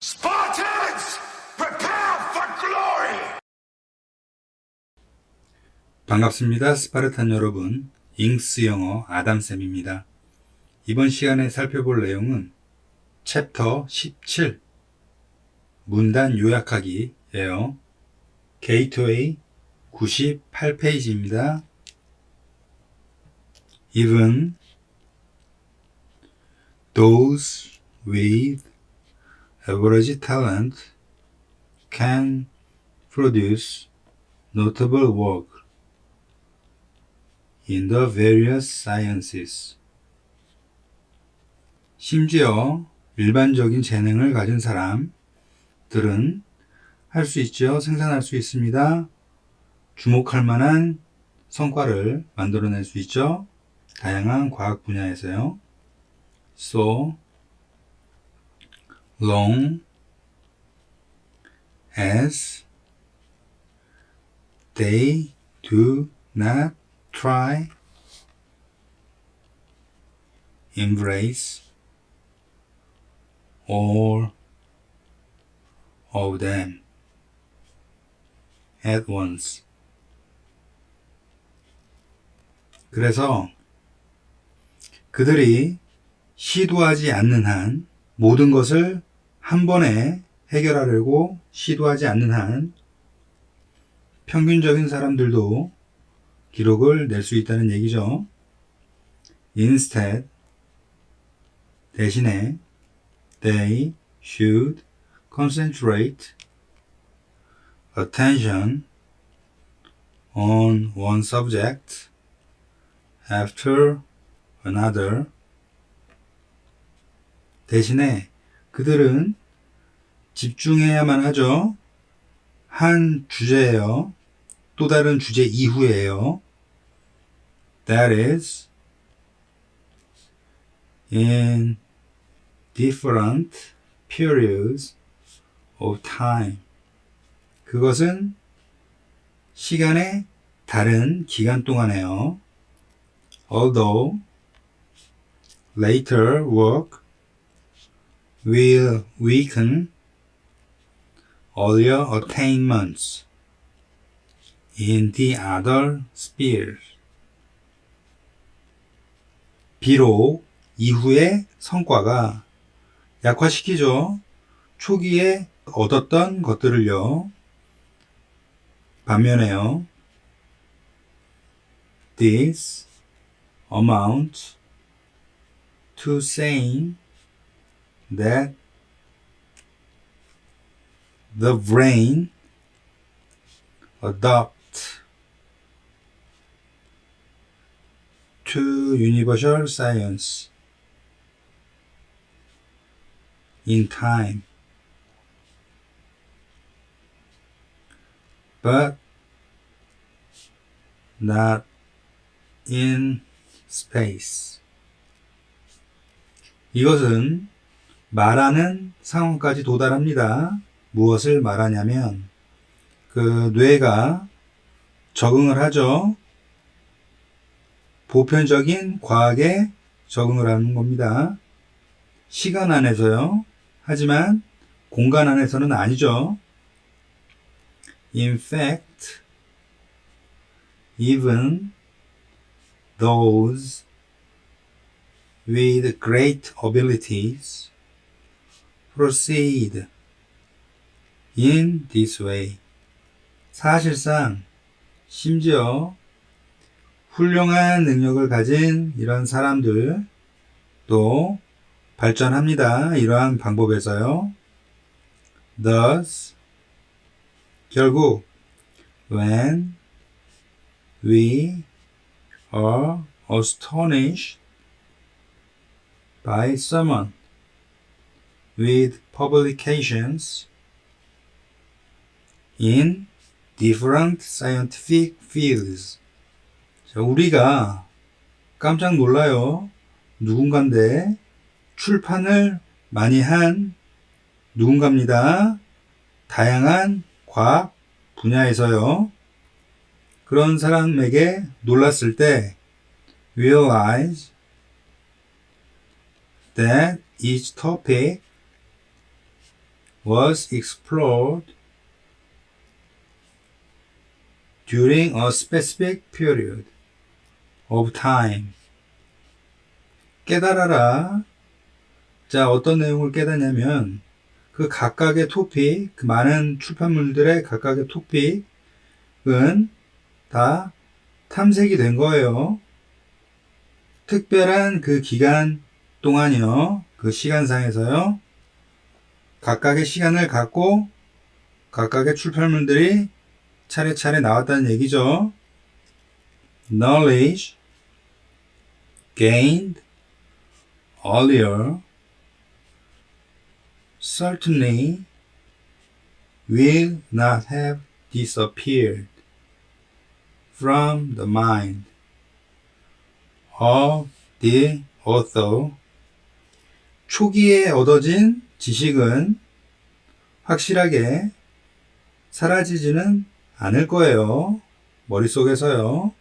Spartans, prepare for glory! 반갑습니다. 스파르탄 여러분. 잉스 영어 아담쌤입니다. 이번 시간에 살펴볼 내용은 챕터 17 문단 요약하기예요. 게이트웨이 98페이지입니다. Even those with average talent can produce notable work in the various sciences. 심지어 일반적인 재능을 가진 사람들은 할 수 있죠. 생산할 수 있습니다. 주목할 만한 성과를 만들어낼 수 있죠. 다양한 과학 분야에서요. So long as they do not try, embrace all of them at once. 그래서 그들이 시도하지 않는 한, 모든 것을 한 번에 해결하려고 시도하지 않는 한 평균적인 사람들도 기록을 낼 수 있다는 얘기죠. Instead, 대신에 they should concentrate attention on one subject after another. 대신에 그들은 집중해야만 하죠. 한 주제예요. 또 다른 주제 이후에요. That is, in different periods of time. 그것은 시간의 다른 기간 동안에요. Although later work will weaken earlier attainments in the other spheres. 비록 이후의 성과가 약화시키죠. 초기에 얻었던 것들을요. 반면에요. This amounts to saying that the brain adapts to universal science in time, but not in space. 이것은 말하는 상황까지 도달합니다. 무엇을 말하냐면 그 뇌가 적응을 하죠. 보편적인 과학에 적응을 하는 겁니다. 시간 안에서요. 하지만 공간 안에서는 아니죠. In fact, even those with great abilities proceed in this way. 사실상 심지어 훌륭한 능력을 가진 이런 사람들도 발전합니다. 이러한 방법에서요. Thus, 결국 when we are astonished by someone with publications in different scientific fields. 자, 우리가 깜짝 놀라요. 누군가인데 출판을 많이 한 누군가입니다. 다양한 과학 분야에서요. 그런 사람에게 놀랐을 때 realize that each topic was explored during a specific period of time. 깨달아라. 자, 어떤 내용을 깨닫냐면 그 각각의 토픽, 그 많은 출판물들의 각각의 토픽은 다 탐색이 된 거예요. 특별한 그 기간 동안이요. 그 시간상에서요. 각각의 시간을 갖고 각각의 출판물들이 차례차례 나왔다는 얘기죠. Knowledge gained earlier certainly will not have disappeared from the mind of the author. 초기에 얻어진 지식은 확실하게 사라지지는 않을 거예요. 머릿속에서요.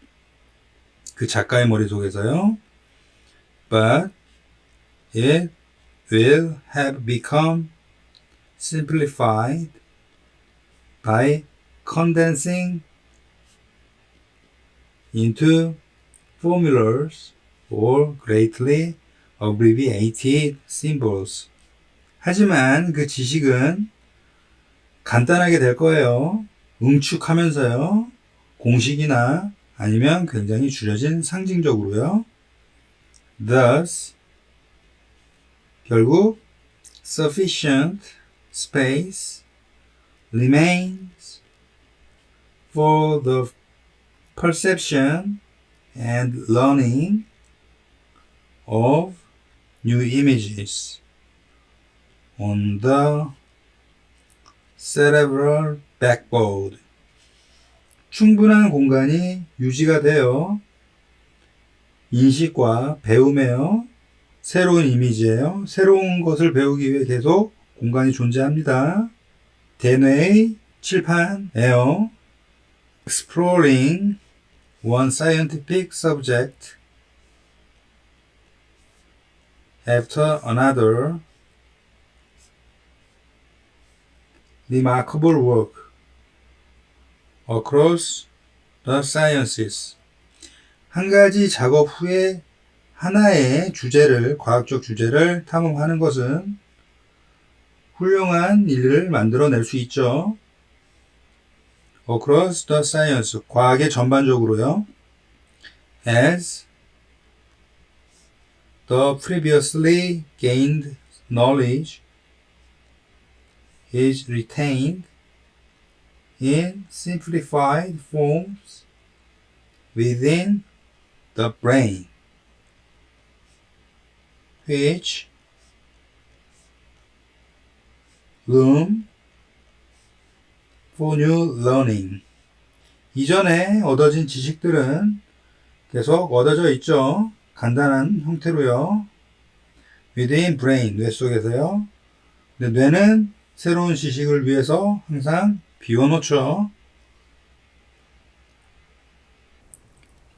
그 작가의 머릿속에서요. But it will have become simplified by condensing into formulas or greatly abbreviated symbols. 하지만 그 지식은 간단하게 될 거예요. 응축하면서요. 공식이나 아니면 굉장히 줄여진 상징적으로요. Thus, 결국 sufficient space remains for the perception and learning of new images on the cerebral backbone. 충분한 공간이 유지가 되어 인식과 배움에요. 새로운 이미지예요. 새로운 것을 배우기 위해 계속 공간이 존재합니다. 대뇌의 칠판에요. Exploring one scientific subject after another. Remarkable work across the sciences. 한 가지 작업 후에 하나의 주제를, 과학적 주제를 탐험하는 것은 훌륭한 일을 만들어낼 수 있죠. Across the science, 과학의 전반적으로요. As the previously gained knowledge is retained in simplified forms within the brain, which room for new learning. 이전에 얻어진 지식들은 계속 얻어져 있죠. 간단한 형태로요. within brain, 뇌 속에서요. 근데 뇌는 새로운 지식을 위해서 항상 비워놓죠.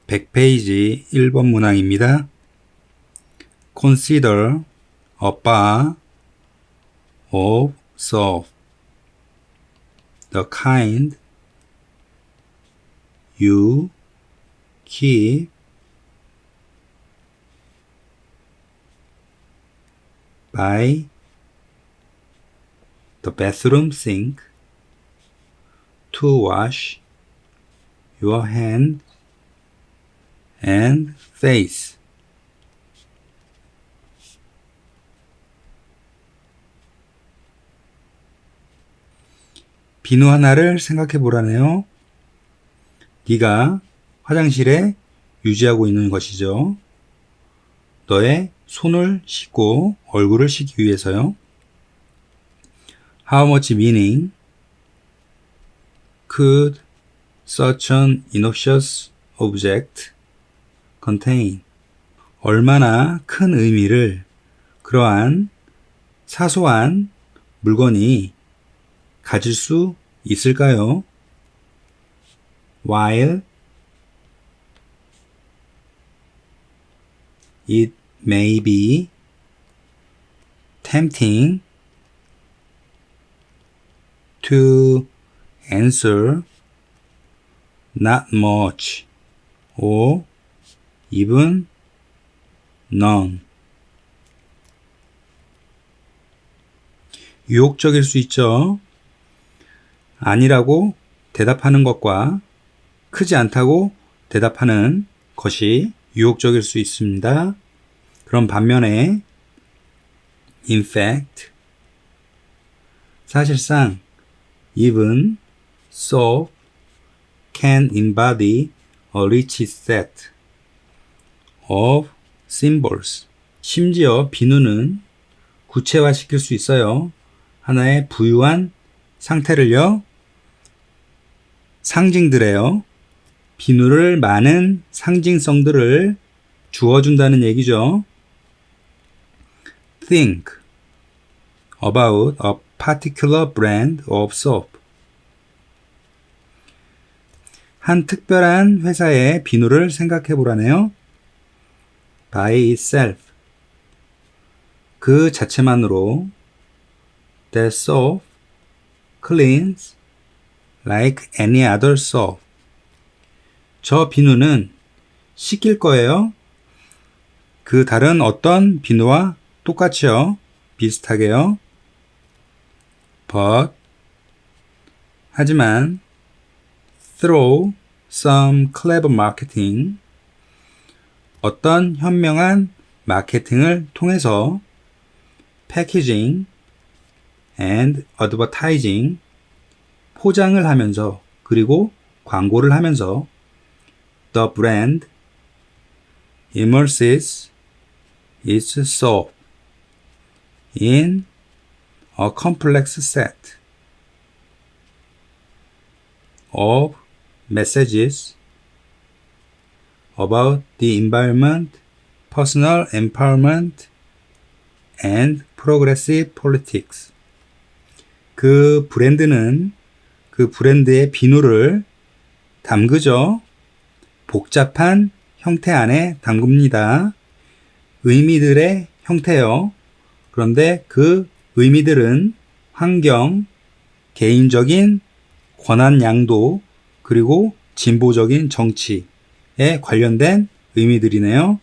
100페이지 1번 문항입니다. Consider a bar of soap, the kind you keep by the bathroom sink to wash your hands and face. 비누 하나를 생각해 보라네요. 네가 화장실에 유지하고 있는 것이죠. 너의 손을 씻고 얼굴을 씻기 위해서요. How much meaning could such an innocuous object contain? 얼마나 큰 의미를 그러한 사소한 물건이 가질 수 있을까요? While it may be tempting to answer not much or even none. 유혹적일 수 있죠. 아니라고 대답하는 것과 크지 않다고 대답하는 것이 유혹적일 수 있습니다. 그럼 반면에 in fact, 사실상 even so can embody a rich set of symbols. 심지어 비누는 구체화시킬 수 있어요. 하나의 부유한 상태를요. 상징들에요. 비누를 많은 상징성들을 주어준다는 얘기죠. Think about a particular brand of soap. 한 특별한 회사의 비누를 생각해 보라네요. By itself. 그 자체만으로 that soap cleans like any other soap. 저 비누는 씻길 거예요. 그 다른 어떤 비누와 똑같이요. 비슷하게요. But 하지만 through some clever marketing 어떤 현명한 마케팅을 통해서 packaging and advertising 포장을 하면서 그리고 광고를 하면서 the brand immerses its soap in a complex set of messages about the environment, personal empowerment, and progressive politics. 그 브랜드는 그 브랜드의 비누를 담그죠. 복잡한 형태 안에 담깁니다. 의미들의 형태요. 그런데 그 의미들은 환경, 개인적인 권한 양도, 그리고 진보적인 정치에 관련된 의미들이네요.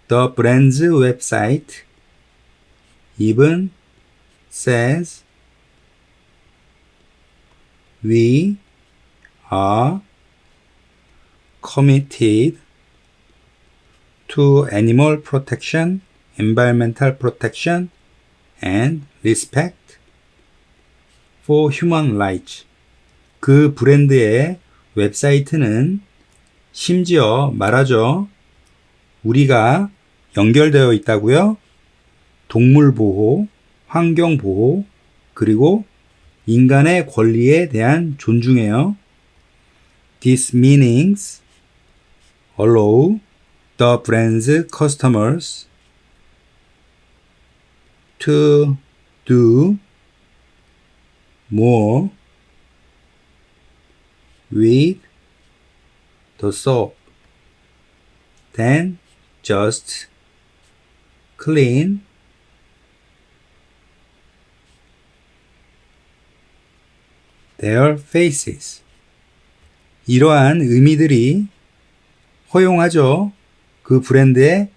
The brand's website even says we are committed to animal protection, environmental protection, and respect for human rights. 그 브랜드의 웹사이트는 심지어 말하죠. 우리가 연결되어 있다고요. 동물 보호, 환경 보호, 그리고 인간의 권리에 대한 존중이에요. These meanings allow the brand's customers to do more with the soap than just clean their faces. 이러한 의미들이 허용하죠. 그 브랜드의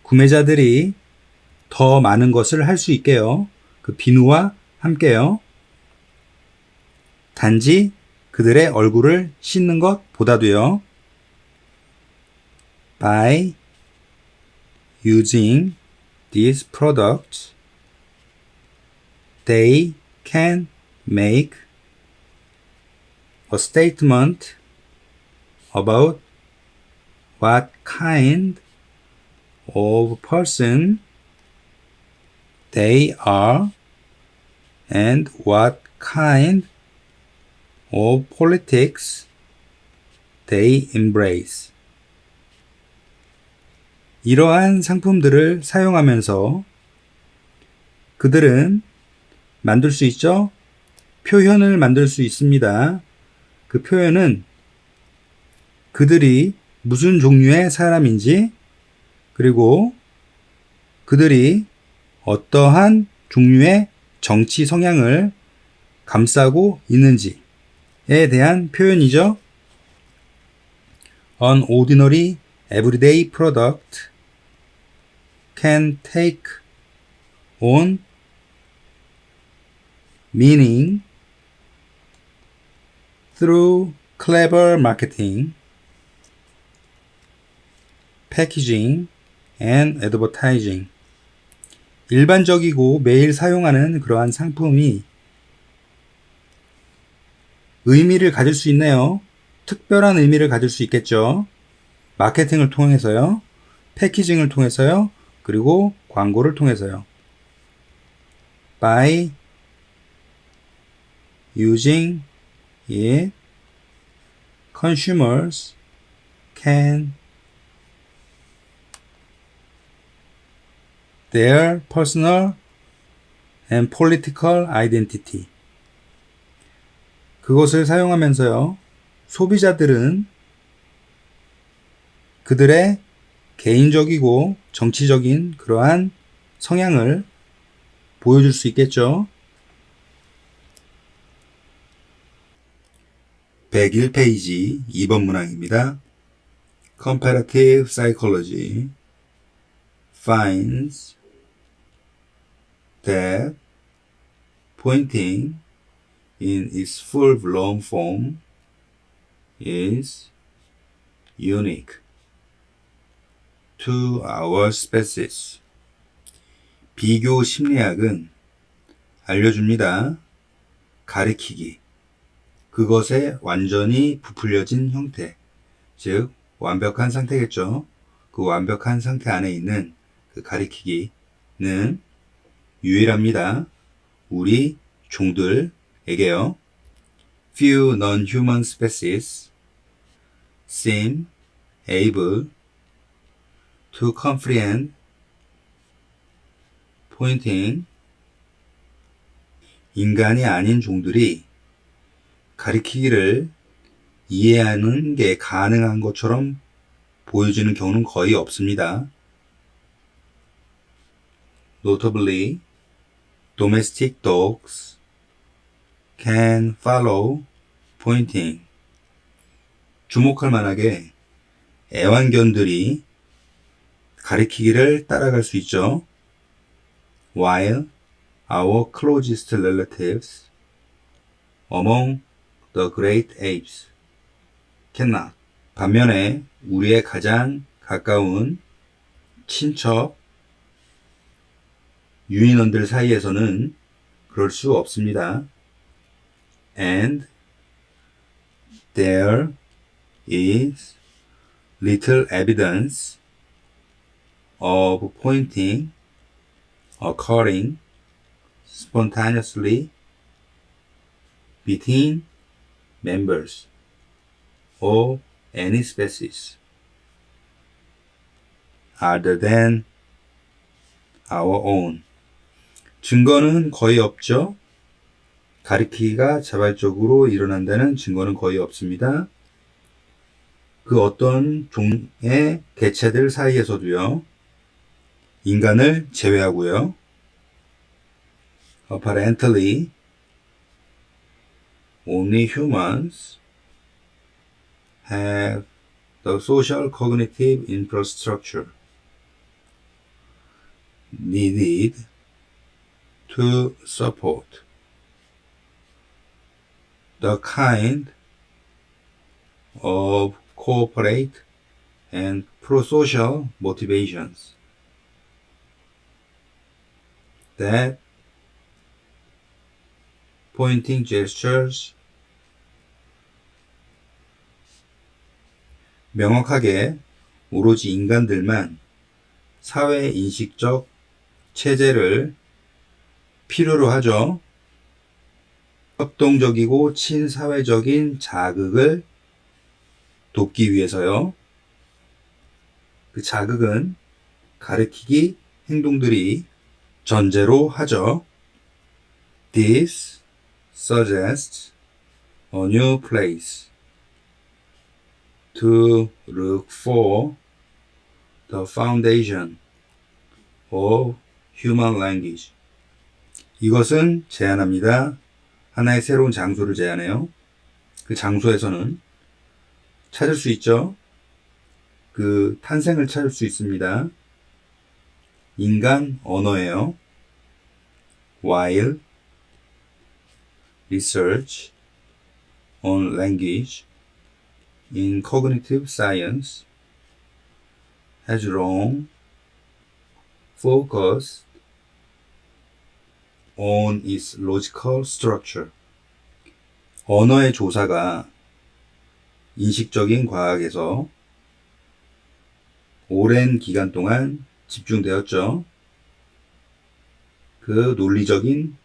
구매자들이 더 많은 것을 할 수 있게요. 그 비누와 함께요. 단지 그들의 얼굴을 씻는 것보다도요. By using these products, they can make a statement about what kind of person they are and what kind of politics they embrace. 이러한 상품들을 사용하면서 그들은 만들 수 있죠? 표현을 만들 수 있습니다. 그 표현은 그들이 무슨 종류의 사람인지, 그리고 그들이 어떠한 종류의 정치 성향을 감싸고 있는지에 대한 표현이죠. An ordinary everyday product can take on meaning through clever marketing, packaging, and advertising. 일반적이고 매일 사용하는 그러한 상품이 의미를 가질 수 있네요. 특별한 의미를 가질 수 있겠죠. 마케팅을 통해서요. 패키징을 통해서요. 그리고 광고를 통해서요. By using it, consumers can their personal and political identity. 그것을 사용하면서요. 소비자들은 그들의 개인적이고 정치적인 그러한 성향을 보여줄 수 있겠죠. 101페이지 2번 문항입니다. Comparative psychology finds that pointing in its full-blown form is unique to our species. 비교 심리학은 알려줍니다. 가리키기. 그것의 완전히 부풀려진 형태. 즉, 완벽한 상태겠죠. 그 완벽한 상태 안에 있는 그 가리키기는 유일합니다. 우리 종들에게요. Few non-human species seem able to comprehend pointing. 인간이 아닌 종들이 가리키기를 이해하는 게 가능한 것처럼 보여지는 경우는 거의 없습니다. Notably, domestic dogs can follow pointing. 주목할 만하게 애완견들이 가리키기를 따라갈 수 있죠. While our closest relatives among the great apes cannot. 반면에 우리의 가장 가까운 친척 유인원들 사이에서는 그럴 수 없습니다. And there is little evidence of pointing occurring spontaneously between members of any species other than our own. 증거는 거의 없죠. 가리키기가 자발적으로 일어난다는 증거는 거의 없습니다. 그 어떤 종의 개체들 사이에서도요. 인간을 제외하고요. Apparently, only humans have the social cognitive infrastructure needed to support the kind of corporate and pro-social motivations that pointing gestures 명확하게 오로지 인간들만 사회 인식적 체제를 필요로 하죠. 협동적이고 친사회적인 자극을 돕기 위해서요. 그 자극은 가리키기 행동들이 전제로 하죠. This suggests a new place to look for the foundation of human language. 이것은 제안합니다. 하나의 새로운 장소를 제안해요. 그 장소에서는 찾을 수 있죠. 그 탄생을 찾을 수 있습니다. 인간 언어예요. While research on language in cognitive science has long focused on its logical structure. 언어의 조사가 인식적인 과학에서 오랜 기간 동안 집중되었죠. 그 논리적인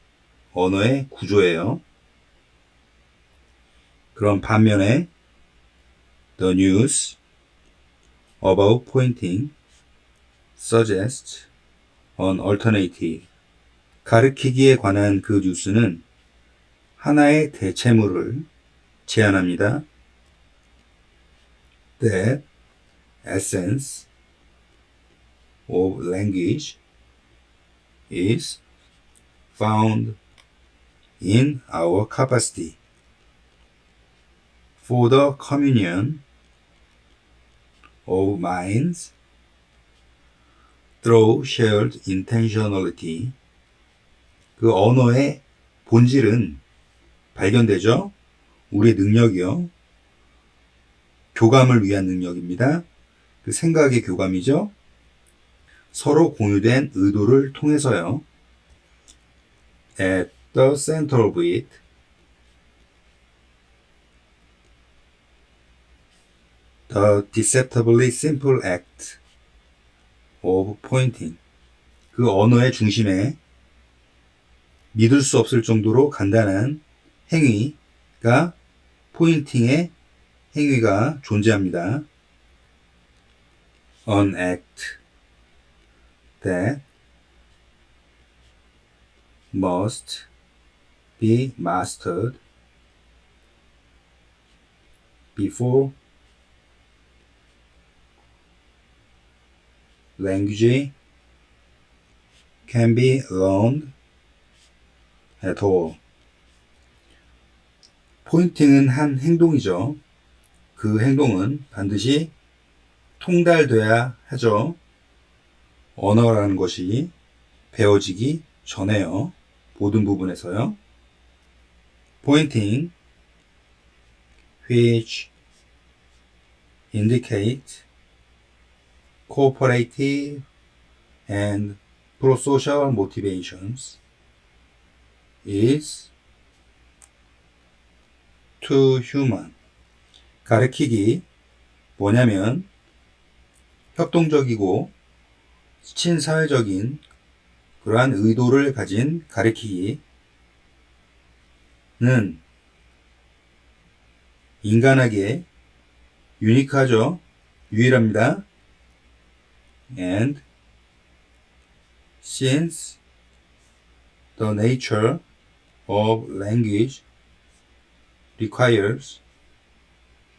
언어의 구조예요. 그럼 반면에 the news about pointing suggests an alternative. 가르치기에 관한 그 뉴스는 하나의 대체물을 제안합니다. The essence of language is found in our capacity for the communion of minds through shared intentionality. 그 언어의 본질은 발견되죠? 우리의 능력이요. 교감을 위한 능력입니다. 그 생각의 교감이죠. 서로 공유된 의도를 통해서요. At the center of it, the deceptively simple act of pointing. 그 언어의 중심에 믿을 수 없을 정도로 간단한 행위가 포인팅의 행위가 존재합니다. An act that must be mastered before language can be learned at all. 포인팅은 한 행동이죠. 그 행동은 반드시 통달돼야 하죠. 언어라는 것이 배워지기 전에요. 모든 부분에서요. Pointing, which indicate cooperative and pro-social motivations, is too human. 가르치기 뭐냐면 협동적이고 친사회적인 그러한 의도를 가진 가르치기는 인간에게 유니크하죠. 유일합니다. And since the nature of language requires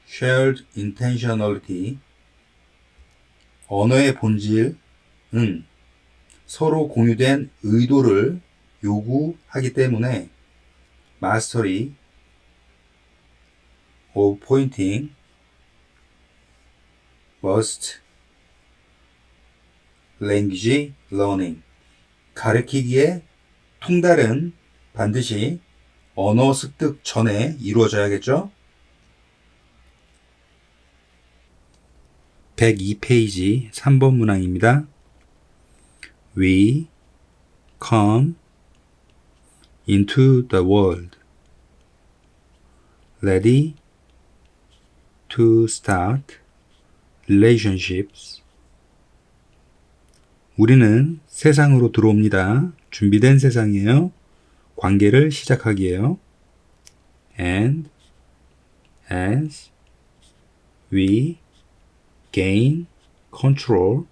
shared intentionality, 언어의 본질은 서로 공유된 의도를 요구하기 때문에 mastery of pointing must language learning. 가르치기의 통달은 반드시 언어 습득 전에 이루어져야겠죠? 102페이지 3번 문항입니다. We come into the world ready to start relationships. 우리는 세상으로 들어옵니다. 준비된 세상이에요. 관계를 시작하기예요. And as we gain control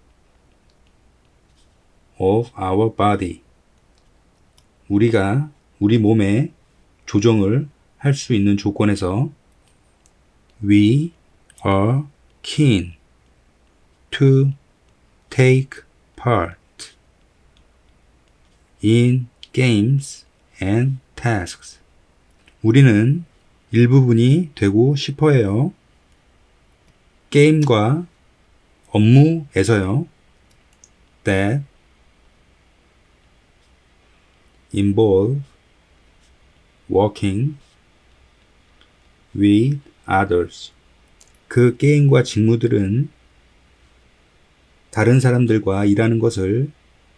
of our body. 우리가 우리 몸에 조정을 할 수 있는 조건에서 we are keen to take part in games and tasks. 우리는 일부분이 되고 싶어 해요. 게임과 업무에서요. That involve working with others. 그 게임과 직무들은 다른 사람들과 일하는 것을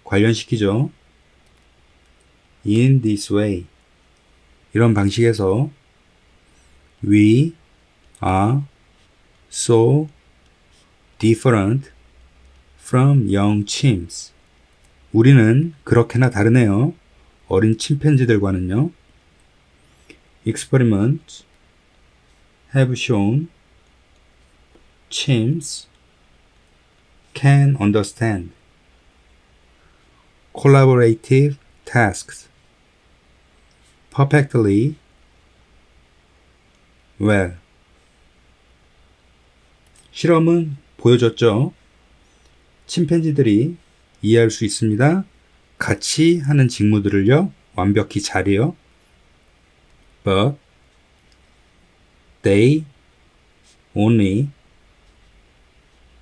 관련시키죠. In this way. 이런 방식에서 We are so different from young chimps. 우리는 그렇게나 다르네요. 어린 침팬지들과는요. Experiments have shown chimps can understand collaborative tasks perfectly well. 실험은 보여줬죠. 침팬지들이 이해할 수 있습니다. 같이 하는 직무들을요, 완벽히 잘해요. But they only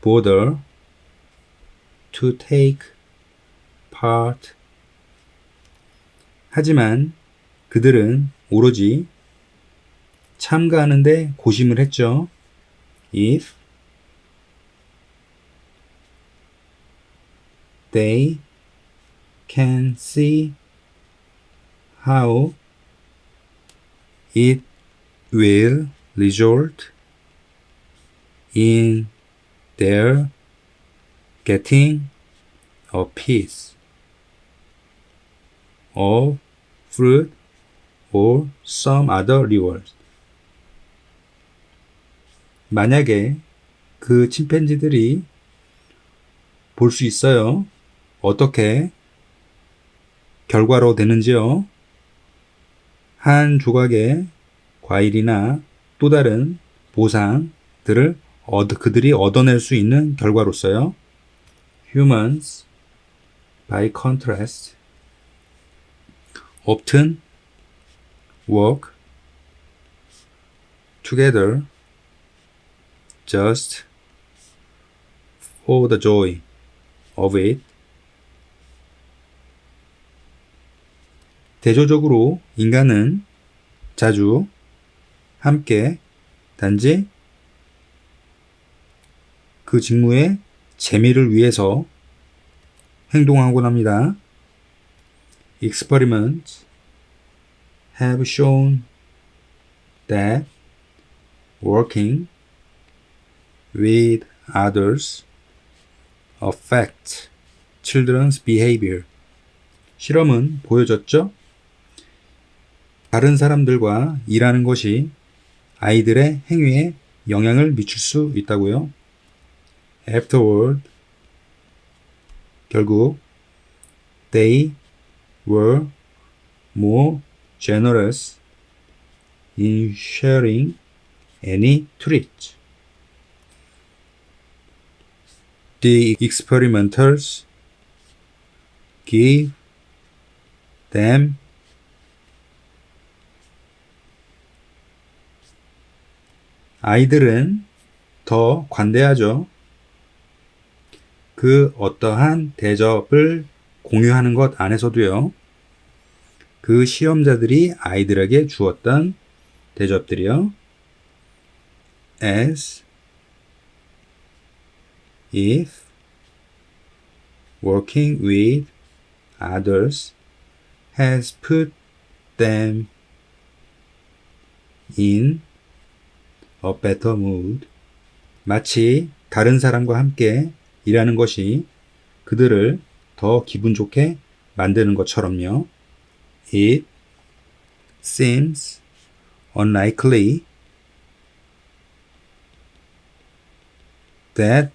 bother to take part. 하지만 그들은 오로지 참가하는데 고심을 했죠. If they can see how it will result in their getting a piece of fruit or some other reward. 만약에 그 침팬지들이 볼 수 있어요. 어떻게 결과로 되는지요. 한 조각의 과일이나 또 다른 보상들을 그들이 얻어낼 수 있는 결과로서요. Humans, by contrast, often work together just for the joy of it. 대조적으로 인간은 자주 함께 단지 그 직무의 재미를 위해서 행동하곤 합니다. Experiments have shown that working with others affects children's behavior. 실험은 보여줬죠? 다른 사람들과 일하는 것이 아이들의 행위에 영향을 미칠 수 있다고요. Afterward, 결국 they were more generous in sharing any treat. The experimenters gave them 아이들은 더 관대하죠. 그 어떠한 대접을 공유하는 것 안에서도요. 그 시험자들이 아이들에게 주었던 대접들이요. As if working with others has put them in a better mood. 마치 다른 사람과 함께 일하는 것이 그들을 더 기분 좋게 만드는 것처럼요. It seems unlikely that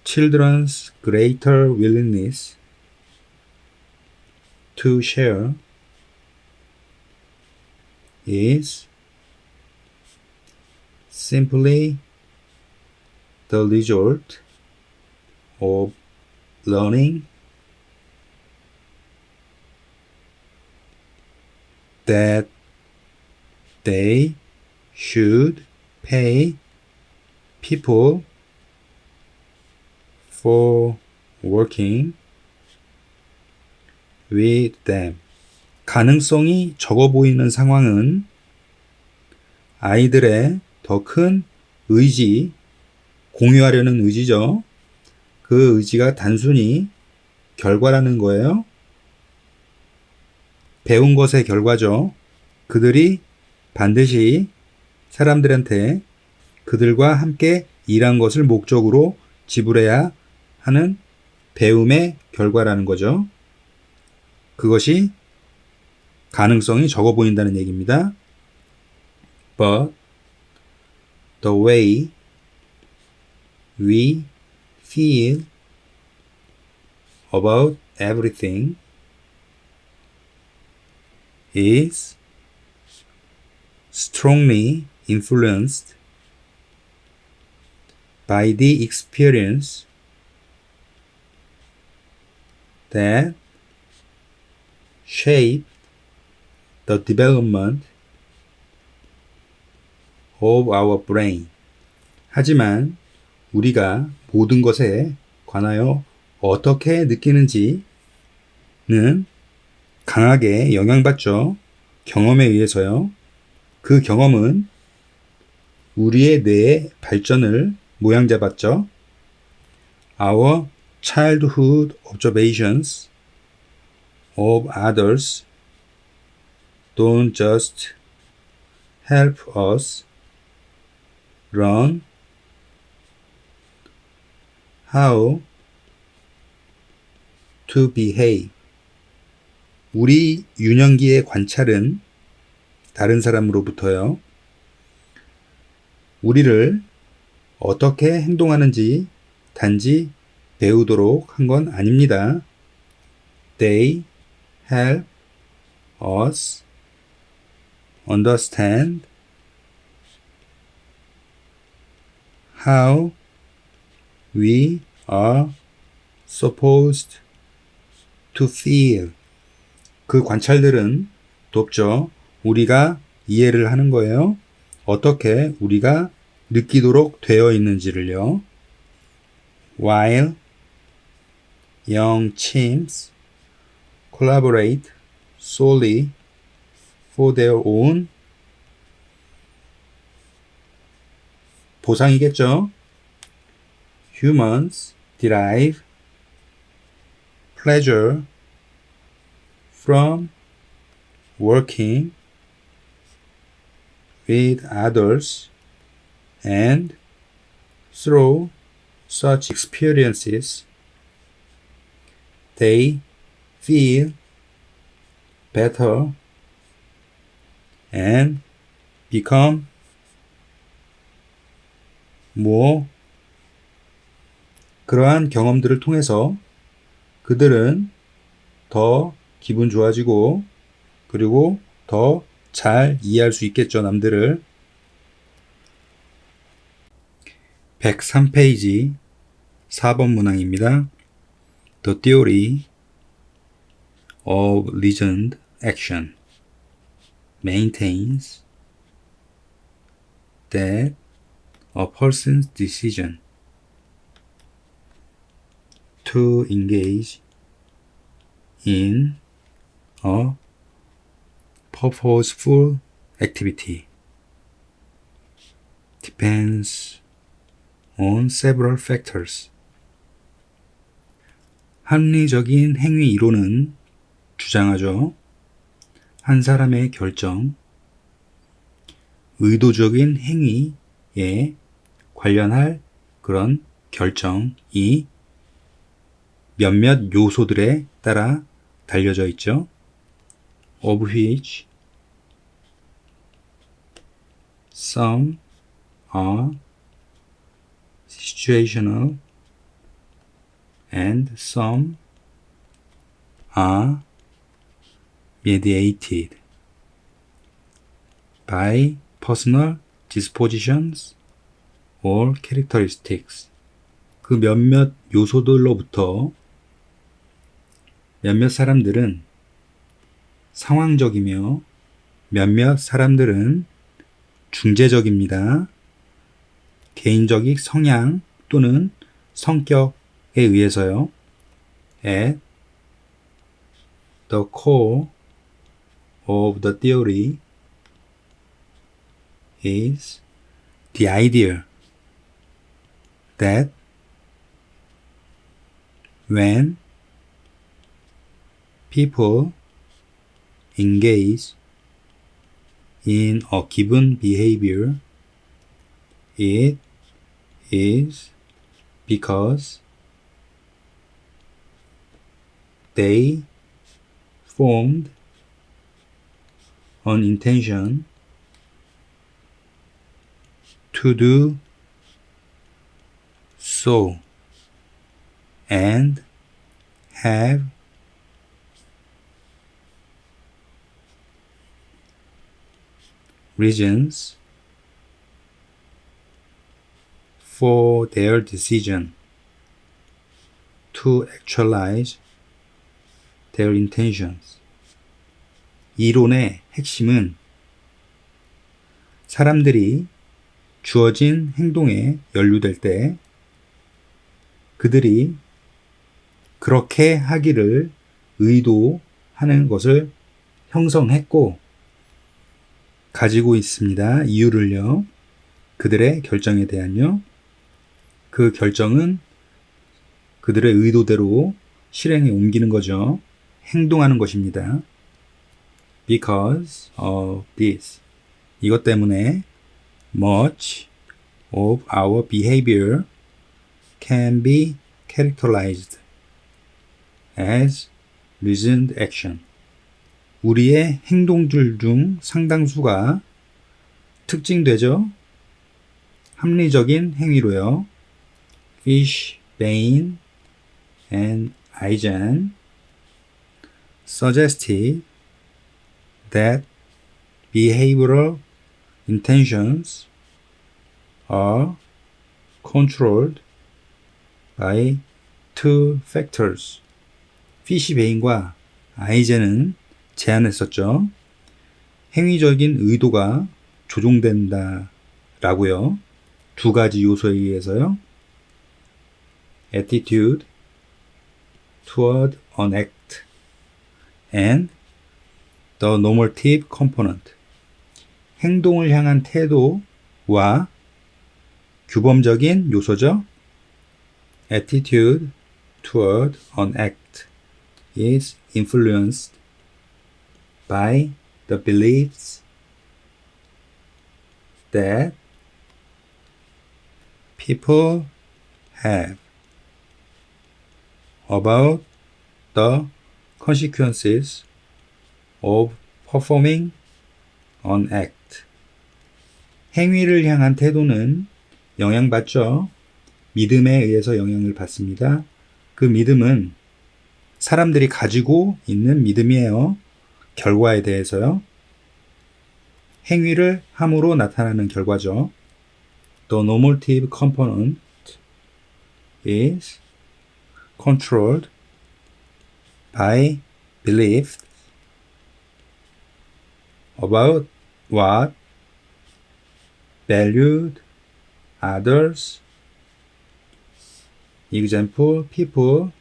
children's greater willingness to share is simply the result of learning that they should pay people for working with them. 가능성이 적어 보이는 상황은 아이들의 더 큰 의지, 공유하려는 의지죠. 그 의지가 단순히 결과라는 거예요. 배운 것의 결과죠. 그들이 반드시 사람들한테 그들과 함께 일한 것을 목적으로 지불해야 하는 배움의 결과라는 거죠. 그것이 가능성이 적어 보인다는 얘기입니다. But the way we feel about everything is strongly influenced by the experience that shape the development of our brain. 하지만 우리가 모든 것에 관하여 어떻게 느끼는지는 강하게 영향받죠. 경험에 의해서요. 그 경험은 우리의 뇌의 발전을 모양잡았죠. Our childhood observations of others don't just help us learn how to behave. 우리 유년기의 관찰은 다른 사람으로부터요. 우리를 어떻게 행동하는지 단지 배우도록 한 건 아닙니다. They help us understand how we are supposed to feel. 그 관찰들은 돕죠. 우리가 이해를 하는 거예요. 어떻게 우리가 느끼도록 되어 있는지를요. While young chimps collaborate solely for their own 보상이겠죠. Humans derive pleasure from working with others, and through such experiences, they feel better and become more. 그러한 경험들을 통해서 그들은 더 기분 좋아지고 그리고 더 잘 이해할 수 있겠죠, 남들을. 103페이지 4번 문항입니다. The theory of reasoned action maintains that a person's decision to engage in a purposeful activity depends on several factors. 합리적인 행위 이론은 주장하죠. 한 사람의 결정, 의도적인 행위에 관련할 그런 결정이 몇몇 요소들에 따라 달려져 있죠. Of which some are situational and some are mediated by personal dispositions or characteristics. 그 몇몇 요소들로부터 몇몇 사람들은 상황적이며 몇몇 사람들은 중재적입니다. 개인적인 성향 또는 성격에 의해서요. At the core of the theory is the idea that when people engage in a given behavior, it is because they formed an intention to do so and have reasons for their decision to actualize their intentions. 이론의 핵심은 사람들이 주어진 행동에 연루될 때 그들이 그렇게 하기를 의도하는 것을 형성했고 가지고 있습니다. 이유를요. 그들의 결정에 대한요. 그 결정은 그들의 의도대로 실행에 옮기는 거죠. 행동하는 것입니다. Because of this. 이것 때문에 much of our behavior can be characterized as reasoned action. 우리의 행동들 중 상당수가 특징되죠. 합리적인 행위로요. Fish, Bain, and Eisen suggested that behavioral intentions are controlled by two factors. 피시 베인과 아이젠은 제안했었죠. 행위적인 의도가 조종된다 라고요. 두 가지 요소에 의해서요. attitude toward an act and the normative component. 행동을 향한 태도와 규범적인 요소죠. attitude toward an act is influenced by the beliefs that people have about the consequences of performing an act. 행위를 향한 태도는 영향받죠. 믿음에 의해서 영향을 받습니다. 그 믿음은 사람들이 가지고 있는 믿음이에요. 결과에 대해서요. 행위를 함으로 나타나는 결과죠. The normative component is controlled by belief about what valued others, example, people,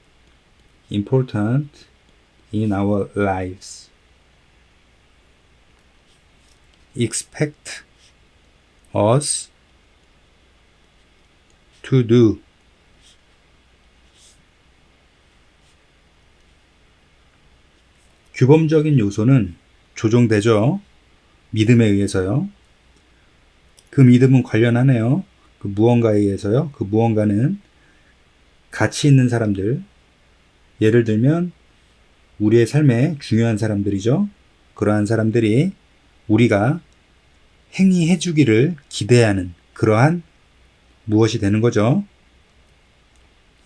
important in our lives. Expect us to do. 규범적인 요소는 조종되죠. 믿음에 의해서요. 그 믿음은 관련하네요. 그 무언가에 의해서요. 그 무언가는 가치 있는 사람들, 예를 들면 우리의 삶에 중요한 사람들이죠. 그러한 사람들이 우리가 행위해 주기를 기대하는 그러한 무엇이 되는 거죠.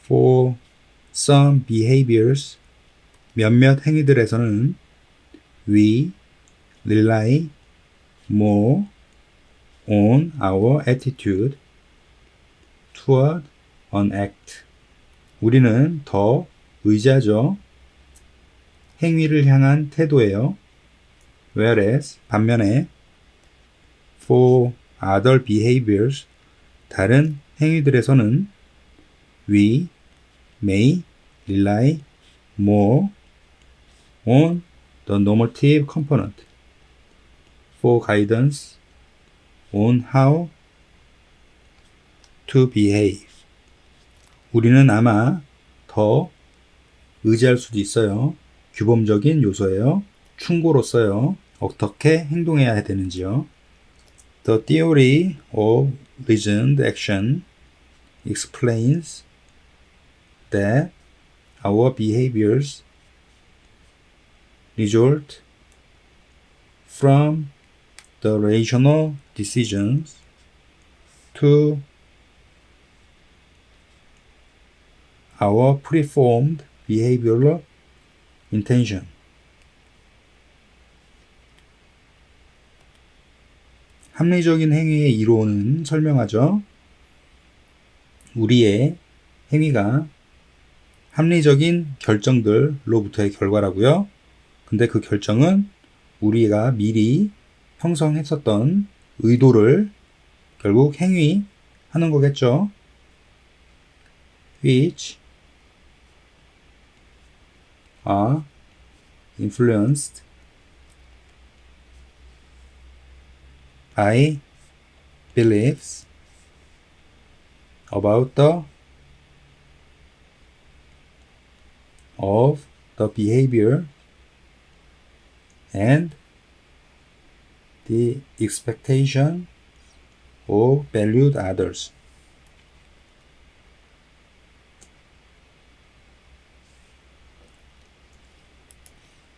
For some behaviors, 몇몇 행위들에서는 we rely more on our attitude toward an act. 우리는 더 의지하죠. 행위를 향한 태도예요. whereas 반면에 for other behaviors 다른 행위들에서는 we may rely more on the normative component for guidance on how to behave. 우리는 아마 더 의지할 수도 있어요. 규범적인 요소예요. 충고로서요. 어떻게 행동해야 되는지요. The theory of reasoned action explains that our behaviors result from the rational decisions to our preformed behavioral intention. 합리적인 행위의 이론은 설명하죠. 우리의 행위가 합리적인 결정들로부터의 결과라고요. 근데 그 결정은 우리가 미리 형성했었던 의도를 결국 행위하는 거겠죠. which are influenced by beliefs about the behavior and the expectation of valued others.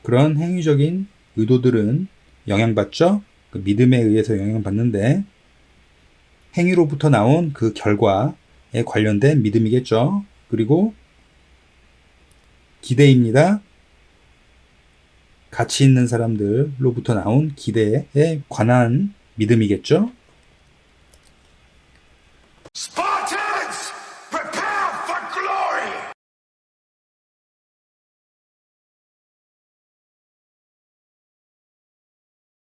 그런 행위적인 의도들은 영향받죠? 그 믿음에 의해서 영향받는데 행위로부터 나온 그 결과에 관련된 믿음이겠죠? 그리고 기대입니다. 가치 있는 사람들로부터 나온 기대에 관한 믿음이겠죠?